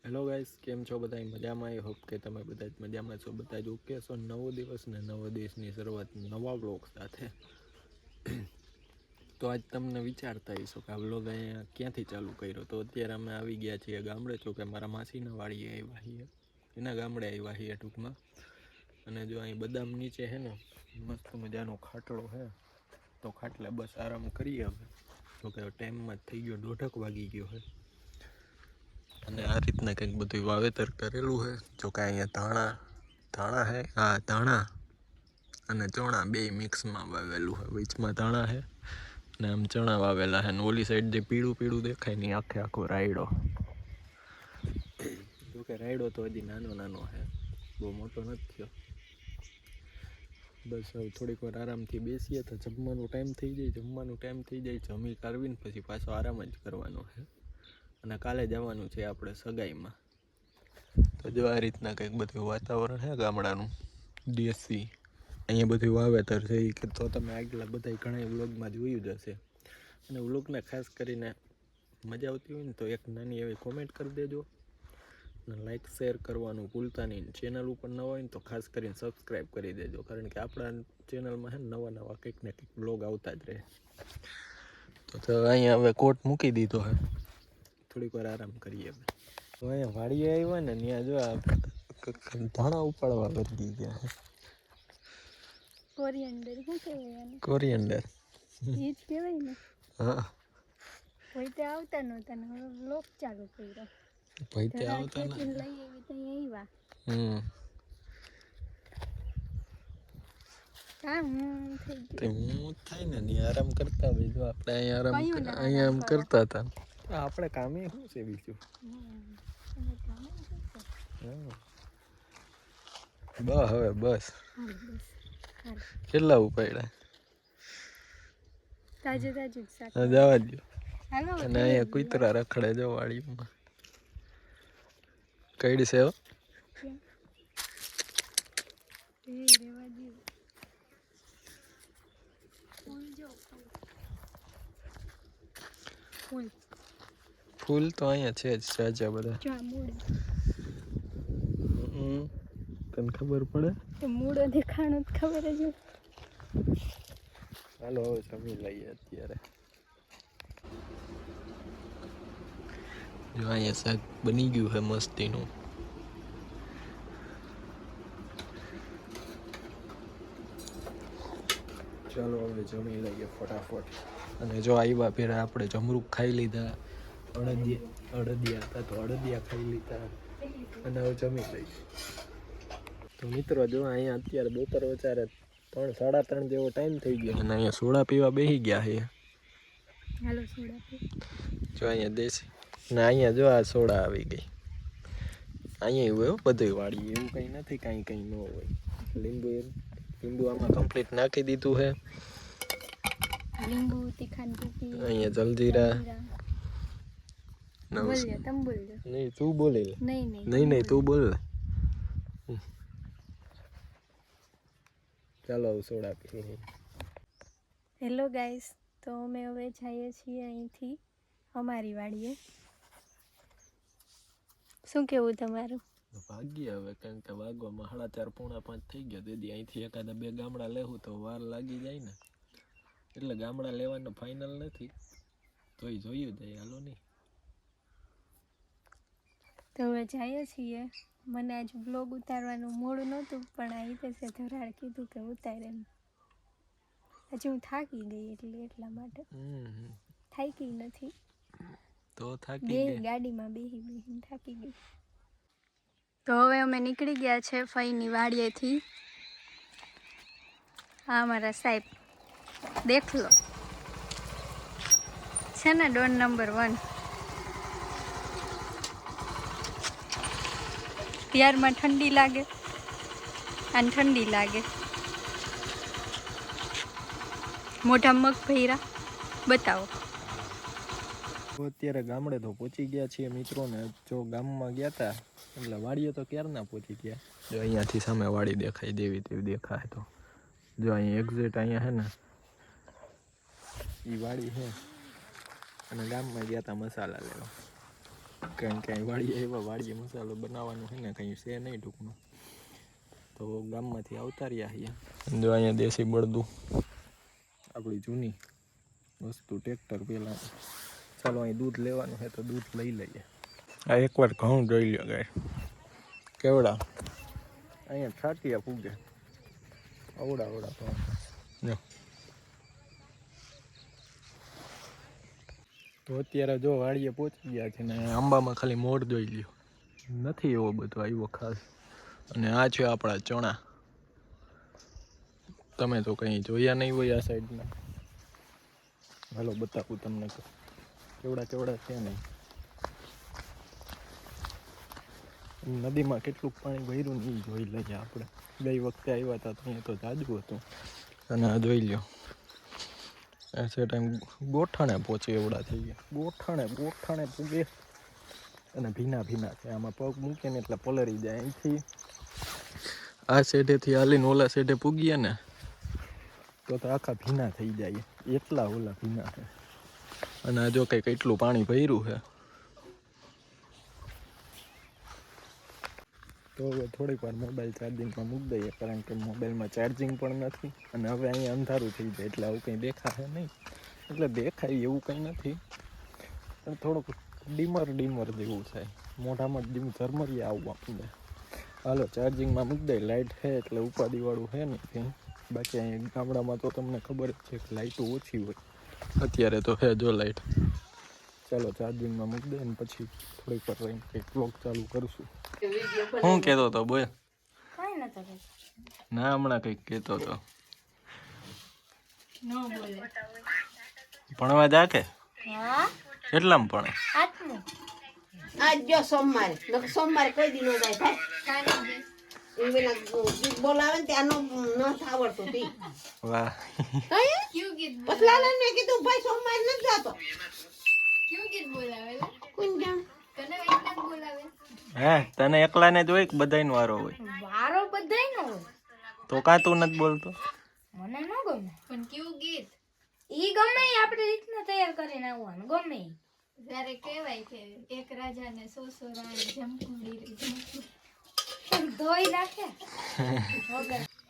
Hello guys, કેમ છો બધા મજામાં? આઈ હોપ કે તમે બધા જ મજામાં છો, બધા જ ઓકે છો. નવો દિવસ ને નવો દિવસની શરૂઆત નવા બ્લોગ સાથે. તો આજ તમને વિચારતા હશો કે આ બ્લોગ અહીંયા ક્યાંથી ચાલુ કર્યો. તો અત્યારે અમે આવી ગયા છીએ ગામડે, છો કે મારા માસીના વાડીએ આવ્યા છીએ, એના ગામડે આવ્યા છીએ ટૂંકમાં. અને જો અહીં બદામ નીચે હે ને મસ્ત મજાનો ખાટલો હે, તો ખાટલે બસ આરામ કરીએ હવે. તો કે ટાઈમમાં થઈ ગયો 1:30 વાગી ગયો છે. અને આ રીતના કંઈક બધું વાવેતર કરેલું છે. જો કે અહીંયા ધાણા હે, હા ધાણા અને ચણા બે મિક્સમાં વાવેલું છે. વચમાં ધાણા છે ને આમ ચણા વાવેલા છે. ને ઓલી સાઈડ જે પીળું પીળું દેખાય ને આખે આખો રાયડો. જો કે રાયડો તો હજી નાનો નાનો છે, બહુ મોટો નથી થયો. બસ હવે થોડીક વાર આરામથી બેસીએ તો જમવાનો ટાઈમ થઈ જાય. જમી કાઢવીને પછી પાછો આરામ જ કરવાનો છે. અને કાલે જવાનું છે આપણે સગાઈમાં. તો જો આ રીતના કંઈક બધું વાતાવરણ છે ગામડાનું દેશી. અહીંયા બધું વાવેતર છે કે તો તમે આગલા બધા ઘણા વ્લોગમાં જોયું જ હશે. અને વ્લોગને ખાસ કરીને મજા આવતી હોય ને તો એક નાની એવી કોમેન્ટ કરી દેજો અને લાઈક શેર કરવાનું ભૂલતા નહીં. ચેનલ ઉપર નવા હોય ને તો ખાસ કરીને સબસ્ક્રાઈબ કરી દેજો, કારણ કે આપણા ચેનલમાં છે ને નવા કંઈક ને કંઈક વ્લોગ આવતા જ રહે. તો અહીંયા હવે કોટ મૂકી દીધો છે, થોડીક વાર આરામ કરીએ. તો અહીંયા વાડીએ આવ્યા ને ત્યાં જો આ ધાણા ઉપાડવા કરી ગયા છે. કોરિયન્ડર શું કહેવાય આને? કોરિયન્ડર ઈ જ કહેવાય ને. હા, કોઈ તે આવતા નહોતા ને હવે વ્લોગ ચાલુ કર્યો. ભાઈ તે આવતા ને લઈ આવી તો આવ્યા. હા, હું થઈ ગયું. તે હું થાય ને ની આરામ કરતા હોય. જો આપણે અહીંયા આમ કરતા હતા. આપણે કામે શું છે બીજું? હવે બસ કેટલા ઉપાડ્યા? તાજે તાજું શાક જવા દો. હાલો. અને અહીંયા કૂતરા રખડે જો વાડીમાં. કઈડી છે હો. ફૂલ તો અહીંયા છે જ સાજા બધા. તને ખબર પડે? મૂળો દેખાણું જ ખબર જ. હાલો હવે જમી લઈએ અત્યારે. જો અહીંયા શાક બની ગયું છે મસ્તીનું. ચાલો હવે જમી લઈએ ફટાફટ. અને જો આવ્યા પહેલા આપણે જમરૂક ખાઈ લીધા, અડદિયા હતા તો અડદિયા ખાઈ લીધા અને હવે જમી લઈએ. તો મિત્રો જો અહીંયા અત્યારે બપોર વચારે 3-3:30 જેવો ટાઈમ થઈ ગયો અને અહીંયા સોડા પીવા બેસી ગયા છે. હાલો સોડા પી. જો અહીંયા દેશી ને અહીંયા જો આ સોડા આવી ગઈ. અહીંયા એવું હોય બધું વાળી, એવું કંઈ નથી કંઈ ન હોય. લીંબુ આમાં કમ્પ્લીટ નાખી દીધું છે. લીંબુ તીખાન પીપી. અહીંયા જલજીરા. બોલ્યો તમે બોલ્યો. નહીં તું બોલે. નહીં તું બોલ. ચાલો સોડા પી. હેલો ગાઈસ, તો અમે હવે જઈએ છીએ અહીંથી અમારી વાડીએ. શું કેવું તમારું? ભાગ્ય હવે, કારણ કે વાગવામાં 4:30-4:45 થઈ ગયા. તેથી અહીંથી એકાદા 2 ગામડા લેવું તો વાર લાગી જાય ને, એટલે ગામડા લેવાનું ફાઇનલ નથી. તોય જોયું જાય, હાલો નહીં. તો હવે જઈએ છીએ. મને આજ બ્લોગ ઉતારવાનું મોડું નહોતું, પણ આ રીતે ધરાડ કીધું કે ઉતારે એમ. હજી હું થાકી ગઈ એટલા માટે. થાકી નથી તો થાકી ગઈ. ગાડીમાં બેહીને થાકી ગઈ. તો હવે અમે નીકળી ગયા છે ફઈની વાડીએથી. હા મારા સાહેબ દેખ લો છે ને, ડોન નંબર 1. ત્યારમાં ઠંડી લાગે અને ઠંડી લાગે. મોઢા મગ ભૈરા બતાવો. અત્યારે ગામડે તો પહોંચી ગયા છીએ મિત્રોને. જો ગામમાં ગયા હતા એટલે વાડીએ તો ક્યારના પહોંચી ગયા. જો અહીંયાથી સામે વાડી દેખાય, દેવી તેવી દેખાય. તો જો અહીંયા એક્ઝેક્ટ અહીંયા છે ને એ વાડી છે. અને ગામમાં ગયા હતા મસાલા લેવા. કારણ કે વાડીએ એવા વાડીએ મસાલો બનાવવાનો છે ને કંઈ છે નહીં ટૂંકમાં. તો ગામમાંથી આવતા રહ્યા છીએ. જો અહીંયા દેશી બળદું, આપણી જૂની વસ્તુ ટ્રેક્ટર પહેલાં. ચાલો અહીં દૂધ લેવાનું છે તો દૂધ લઈ લઈએ. આ એકવાર ઘઉં જોઈ લો ગાય કેવડા અહીંયા છાટિયા પૂગે અવડા અવડા ઘઉં. તો અત્યારે જો વાડીએ પહોંચી ગયા છે ને આંબામાં ખાલી મોર જોઈ લ્યો, નથી એવો બધો આવ્યો ખાસ. અને આ છે આપણા ચણા. તમે તો કંઈ જોયા નહીં હોય આ સાઈડના. હાલો બતાવું તમને કેવડા કેવડા છે નહીં. નદીમાં કેટલું પાણી ભર્યું ને એ જોઈ લઈએ આપણે. ગઈ વખતે આવ્યા હતા તો અહીંયા તો જાજુ હતું. અને આ જોઈ લ્યો છે ટાઈમ ગોઠાણે પહોંચે એવડા થઈ ગયા. ગોઠાણે પૂગે અને ભીના ભીના છે. આમાં પગ મૂકે ને એટલે પલળી જાય. અહીંથી આ સેઢેથી હાલીને ઓલા સેઢે પૂગીએ ને તો આખા ભીના થઈ જાય, એટલા ઓલા ભીના છે. અને આ જો કંઈ કેટલું પાણી ભર્યું છે. તો હવે થોડીક વાર મોબાઈલ ચાર્જિંગમાં મૂકી દઈએ, કારણ કે મોબાઈલમાં ચાર્જિંગ પણ નથી. અને હવે અહીંયા અંધારું થઈ જાય એટલે આવું કંઈ દેખાશે નહીં. એટલે દેખાય એવું કંઈ નથી, પણ થોડુંક ડીમર જેવું થાય. મોઢામાં ડીમ ઝરમરીએ આવવું આપણને. હાલો ચાર્જિંગમાં મૂકી દઈએ. લાઇટ છે એટલે ઉપાધિવાળું છે નહીં કંઈ. બાકી અહીંયા ગામડામાં તો તમને ખબર જ છે કે લાઇટો ઓછી હોય. અત્યારે તો છે જો લાઇટ. ચાલો ચાર્જિંગમાં મૂકી દઈએ ને પછી થોડીક વાર રહીને કંઈક વ્લોગ ચાલુ કરશું. શું કહેતો હતો બોલ? ના હમણાં કંઈક કહેતો હતો. ભણવા જા કે કેટલામાં ભણે? આજ જો સોમવારે કોઈ દી નો જાય થાય. બોલાવે ને ત્યાંનો ન આવડતું તી. વાહ. પતલા ને કીધું ભાઈ સોમવારે નથી જતો. કોણ જાણ? હે તને એકલાને જ હોય કે બધાયનો વારો હોય? વારો બધાયનો હોય. તો કાં તું નથી બોલતો? મને ન ગમે. પણ કેવું ગીત? ઈ ગમે આપણે રીતના તૈયાર કરીને આવવાનું ગમે. જ્યારે કહેવાય કે એક રાજાને 100 રાણી જમકુડી ધોઈ નાખે.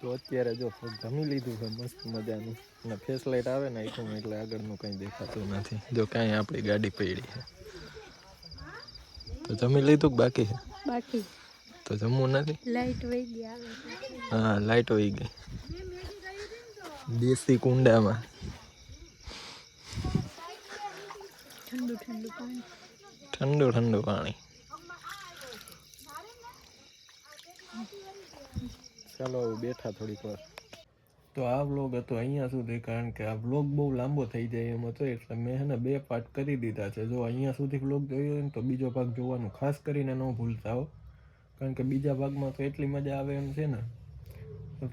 તો અત્યારે જો જમી લીધું છે મસ્ત મજાનું. અને ફેસ લાઇટ આવે ને એટલે આગળનું કંઈ દેખાતું નથી. જો કાંઈ આપણી ગાડી પડી છે. તો જમી લીધું કે બાકી છે? બાકી. તો જમવું નથી? લાઈટ વહી ગઈ આવે. હા લાઈટ વહી ગઈ. દેશી કુંડામાં ઠંડુ પાણી. ચાલો બેઠા થોડીક વાર. તો આ વ્લોગ હતો અહીંયા સુધી, કારણ કે આ વ્લોગ બહુ લાંબો થઈ જાય એમ હતો એટલે મેં ને 2 પાર્ટ કરી દીધા છે. જો અહીંયા સુધી વ્લોગ જોયો હોય ને તો બીજો ભાગ જોવાનું ખાસ કરીને ન ભૂલતા હો, કારણ કે બીજા ભાગમાં તો એટલી મજા આવે એમ છે ને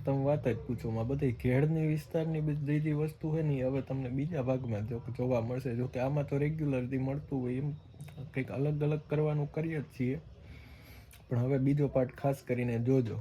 તમે વાત જ પૂછો. માં બધી ઘેડની વિસ્તારની બધી વસ્તુ છે ને હવે તમને બીજા ભાગમાં જોવા મળશે. જો કે આમાં તો રેગ્યુલરલી મળતું હોય એમ કંઈક અલગ કરવાનું કરીએ જ છીએ, પણ હવે બીજો પાર્ટ ખાસ કરીને જોજો.